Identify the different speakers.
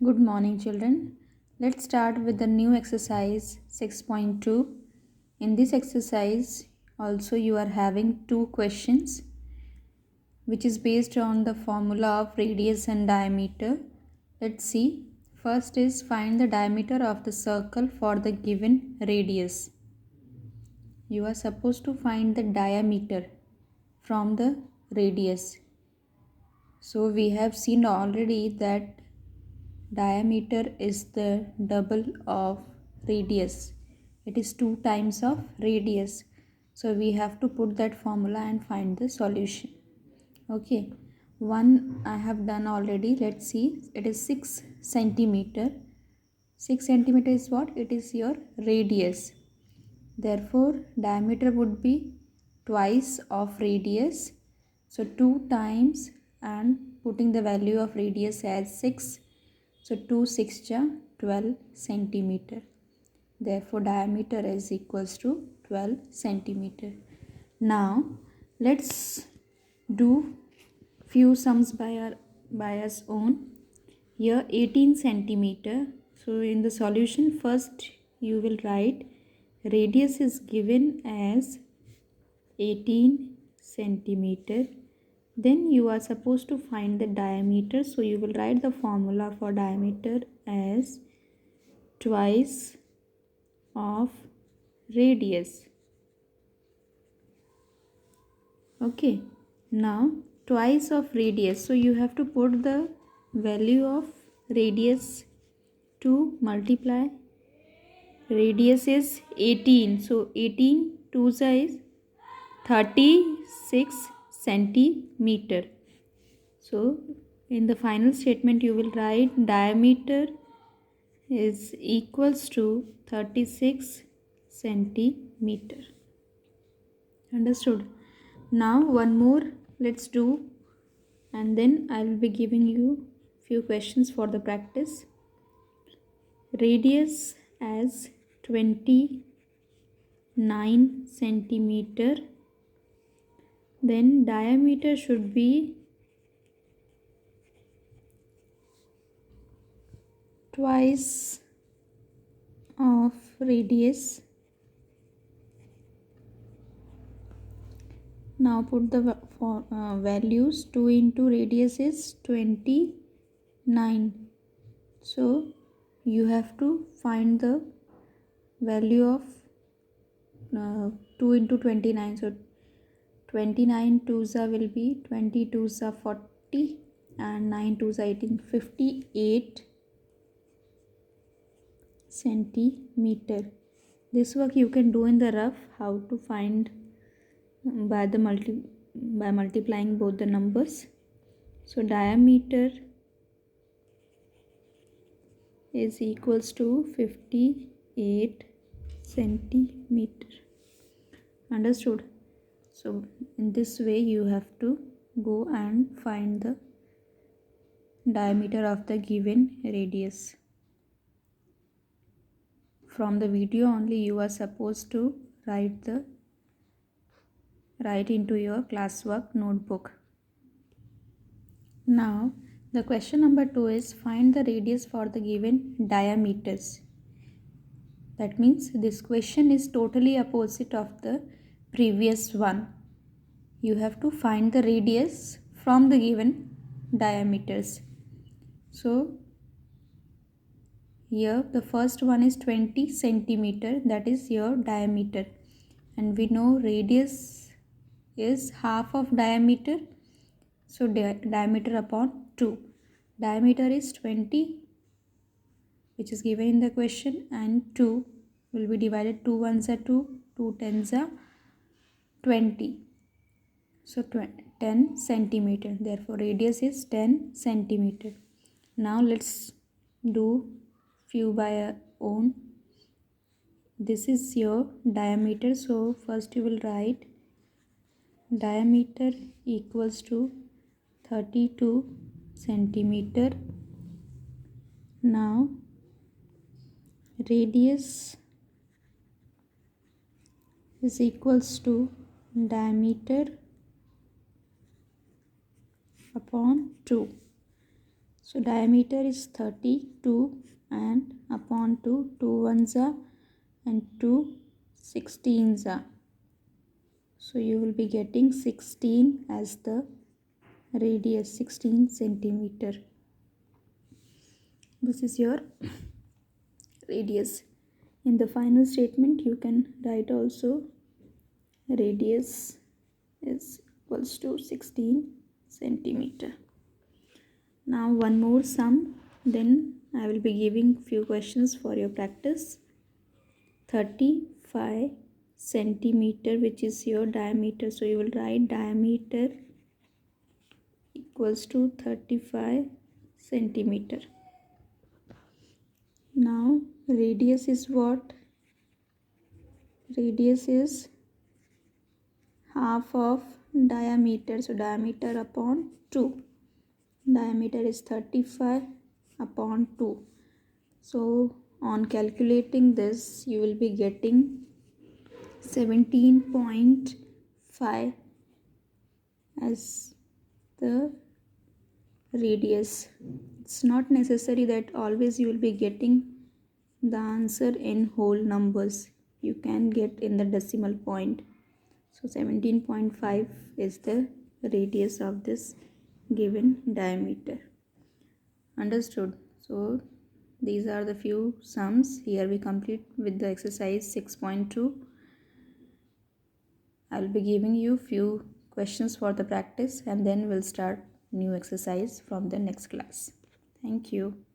Speaker 1: Good morning, children. Let's start with the new exercise 6.2. In this exercise, also you are having two questions which is based on the formula of radius and diameter. Let's see. First is find the diameter of the circle for the given radius. You are supposed to find the diameter from the radius. So we have seen already that diameter is the double of radius. It is 2 times of radius. So we have to put that formula and find the solution. Okay, one I have done already. Let's see. It is 6 centimeter. 6 centimeter is what? It is your radius. Therefore, diameter would be twice of radius. So 2 times and putting the value of radius as 6. So 2 6 ja 12 centimeter. Therefore, diameter is equals to 12 centimeter. Now, let's do few sums by us own. Here 18 centimeter. So in the solution, first you will write radius is given as 18 centimeter. Then you are supposed to find the diameter. So you will write the formula for diameter as twice of radius. Okay. Now twice of radius. So you have to put the value of radius to multiply. Radius is 18. So 18 2s is 36 centimeter. So in the final statement you will write diameter is equals to 36 centimeter. Understood? Now one more let's do, and then I will be giving you few questions for the practice. Radius as 29 centimeter, then diameter should be twice of radius. Now put the values. 2 into radius is 29. So you have to find the value of 2 into 29. So 29 2s will be 22s are 40 and 9 2s are 18. 58 centimeter. This work you can do in the rough. How to find by multiplying both the numbers. So diameter is equals to 58 centimeter. Understood? So in this way you have to go and find the diameter of the given radius. From the video only you are supposed to write into your classwork notebook. Now the question number 2 is find the radius for the given diameters. That means this question is totally opposite of the previous one. You have to find the radius from the given diameters. So here the first one is 20 centimeter, that is your diameter, and we know radius is half of diameter. So diameter upon 2. Diameter is 20 which is given in the question, and 2 will be divided. 2 ones are 2, 2 tens are 20. So 10 centimeter. Therefore radius is 10 centimeter. Now let's do few by our own. This is your diameter. So first you will write diameter equals to 32 centimeter. Now radius is equals to diameter upon 2. So diameter is 32 and upon 2, 2 ones are and 2 16s are. So you will be getting 16 as the radius, 16 centimeter. This is your radius. In the final statement you can write also radius is equals to 16 centimeter. Now one more sum, then I will be giving few questions for your practice. 35 centimeter, which is your diameter, so you will write diameter equals to 35 centimeter. Now radius is what? Radius is half of diameter, so diameter upon 2. Diameter is 35 upon 2. So on calculating this you will be getting 17.5 as the radius. It's not necessary that always you will be getting the answer in whole numbers. You can get in the decimal point. So 17.5 is the radius of this given diameter. Understood? So these are the few sums. Here we complete with the exercise 6.2. I will be giving you few questions for the practice and then we'll start new exercise from the next class. Thank you.